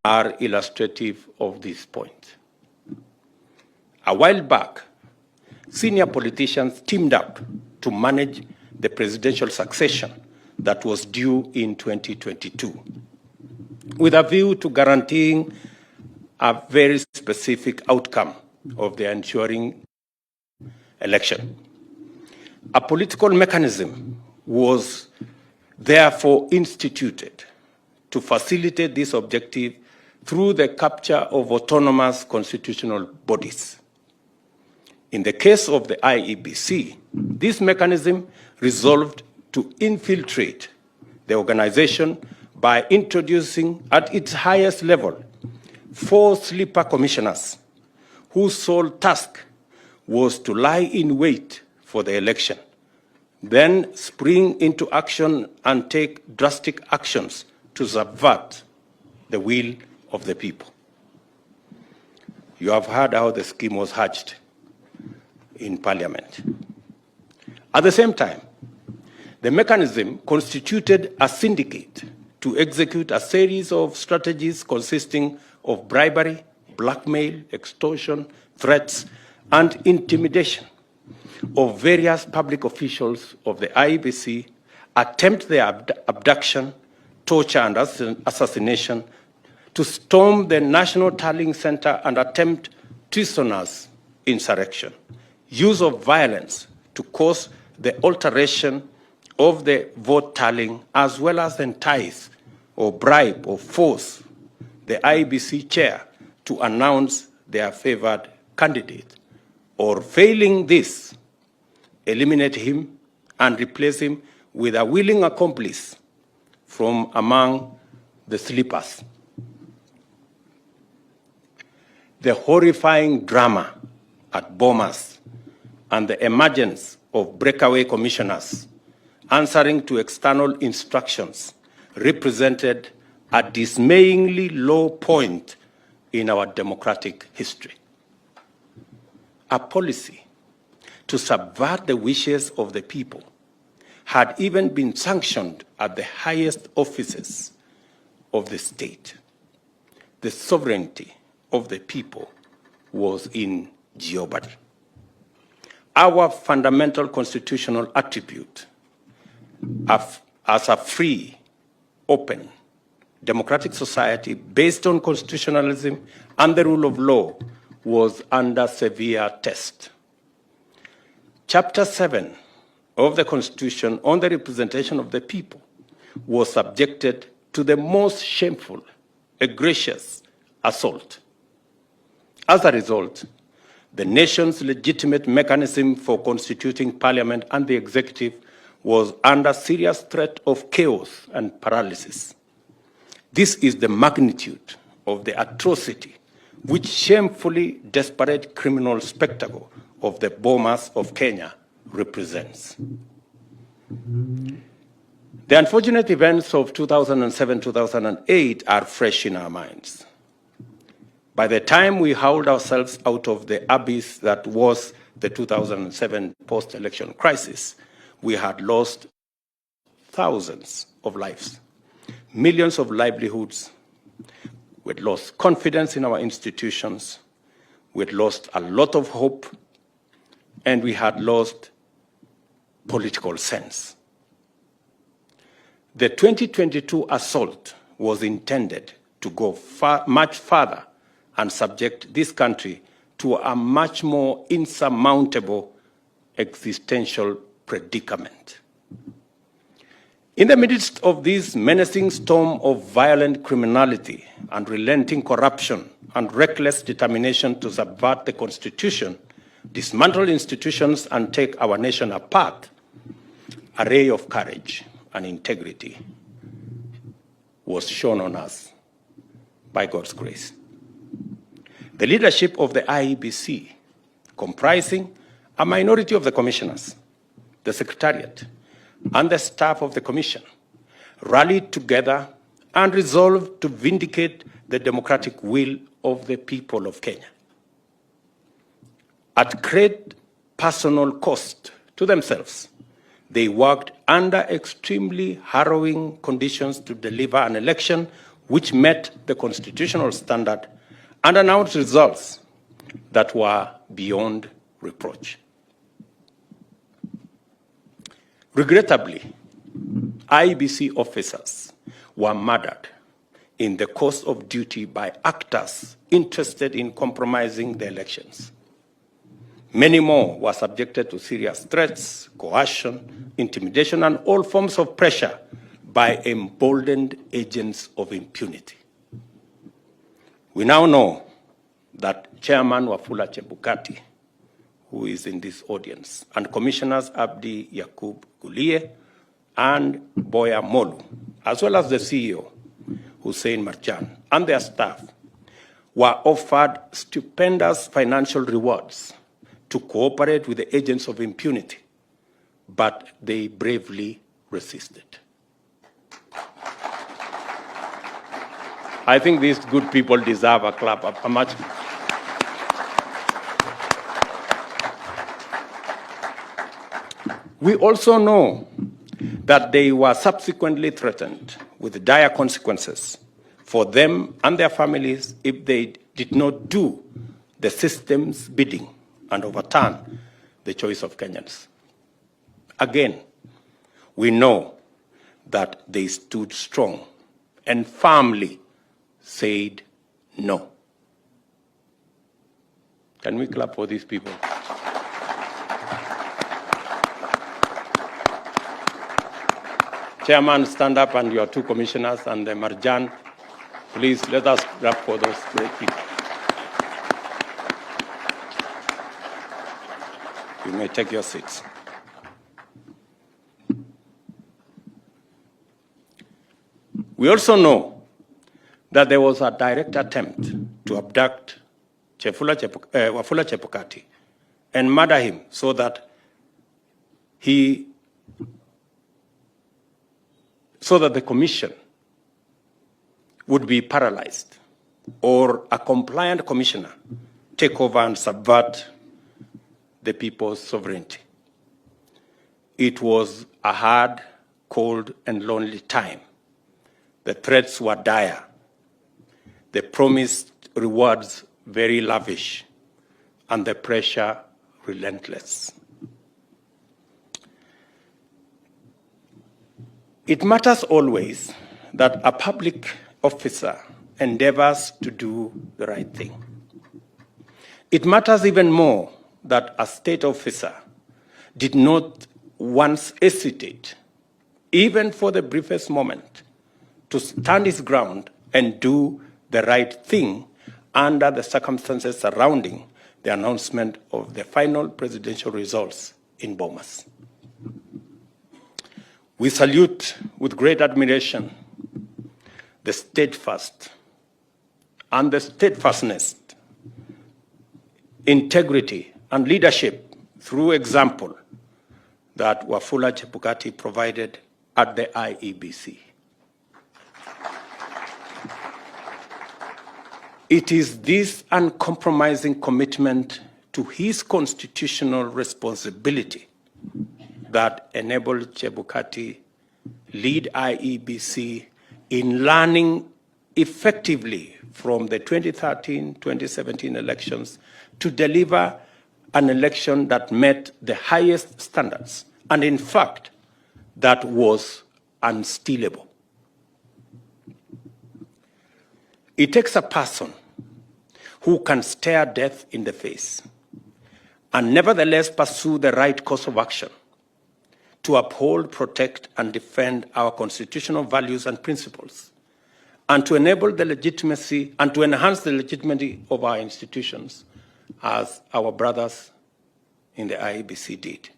are illustrative of this point. A while back, senior politicians teamed up to manage the presidential succession that was due in 2022, with a view to guaranteeing a very specific outcome of the ensuing election. A political mechanism was therefore instituted to facilitate this objective through the capture of autonomous constitutional bodies. In the case of the IEBC, this mechanism resolved to infiltrate the organization by introducing at its highest level 4 sleeper commissioners whose sole task was to lie in wait for the election, then spring into action and take drastic actions to subvert the will of the people. You have heard how the scheme was hatched in Parliament. At the same time, the mechanism constituted a syndicate to execute a series of strategies consisting of bribery, blackmail, extortion, threats, and intimidation of various public officials of the IEBC, attempt their abduction, torture, and assassination, to storm the National Tallying Center and attempt treasonous insurrection, use of violence to cause the alteration of the vote tallying, as well as entice or bribe or force the IEBC chair to announce their favored candidate, or failing this, eliminate him and replace him with a willing accomplice from among the sleepers. The horrifying drama at Bomas and the emergence of breakaway commissioners answering to external instructions represented a dismayingly low point in our democratic history. A policy to subvert the wishes of the people had even been sanctioned at the highest offices of the state. The sovereignty of the people was in jeopardy. Our fundamental constitutional attribute as a free, open, democratic society based on constitutionalism and the rule of law was under severe test. Chapter 7 of the Constitution on the representation of the people was subjected to the most shameful, egregious assault. As a result, the nation's legitimate mechanism for constituting parliament and the executive was under serious threat of chaos and paralysis. This is the magnitude of the atrocity which shamefully desperate criminal spectacle of the Bomas of Kenya represents. The unfortunate events of 2007-2008 are fresh in our minds. By the time we hauled ourselves out of the abyss that was the 2007 post-election crisis, we had lost thousands of lives, millions of livelihoods. We had lost confidence in our institutions. We had lost a lot of hope, and we had lost political sense. The 2022 assault was intended to go much further and subject this country to a much more insurmountable existential predicament. In the midst of this menacing storm of violent criminality, unrelenting corruption, and reckless determination to subvert the Constitution, dismantle institutions, and take our nation apart, a ray of courage and integrity was shown on us by God's grace. The leadership of the IEBC, comprising a minority of the commissioners, the Secretariat, and the staff of the Commission, rallied together and resolved to vindicate the democratic will of the people of Kenya. At great personal cost to themselves, they worked under extremely harrowing conditions to deliver an election which met the constitutional standard and announced results that were beyond reproach. Regrettably, IEBC officers were murdered in the course of duty by actors interested in compromising the elections. Many more were subjected to serious threats, coercion, intimidation, and all forms of pressure by emboldened agents of impunity. We now know that Chairman Wafula Chebukati, who is in this audience, and Commissioners Abdi Yakub Gulie and Boya Molu, as well as the CEO, Hussein Marjan, and their staff, were offered stupendous financial rewards to cooperate with the agents of impunity, but they bravely resisted. I think these good people deserve a clap, a much. We also know that they were subsequently threatened with dire consequences for them and their families if they did not do the system's bidding and overturn the choice of Kenyans. Again, we know that they stood strong and firmly said no. Can we clap for these people? Chairman, stand up, and your two commissioners and the Marjan, please let us clap for those great people. You may take your seats. We also know that there was a direct attempt to abduct Wafula Chebukati and murder him so that the commission would be paralyzed, or a compliant commissioner take over and subvert the people's sovereignty. It was a hard, cold, and lonely time. The threats were dire. The promised rewards very lavish, and the pressure relentless. It matters always that a public officer endeavors to do the right thing. It matters even more that a state officer did not once hesitate, even for the briefest moment, to stand his ground and do the right thing under the circumstances surrounding the announcement of the final presidential results in Bomas. We salute with great admiration the steadfastness, integrity, and leadership through example that Wafula Chebukati provided at the IEBC. It is this uncompromising commitment to his constitutional responsibility that enabled Chebukati lead IEBC in learning effectively from the 2013-2017 elections to deliver an election that met the highest standards, and in fact, that was unstealable. It takes a person who can stare death in the face and nevertheless pursue the right course of action to uphold, protect, and defend our constitutional values and principles, and to enable the legitimacy and to enhance the legitimacy of our institutions, as our brothers in the IEBC did.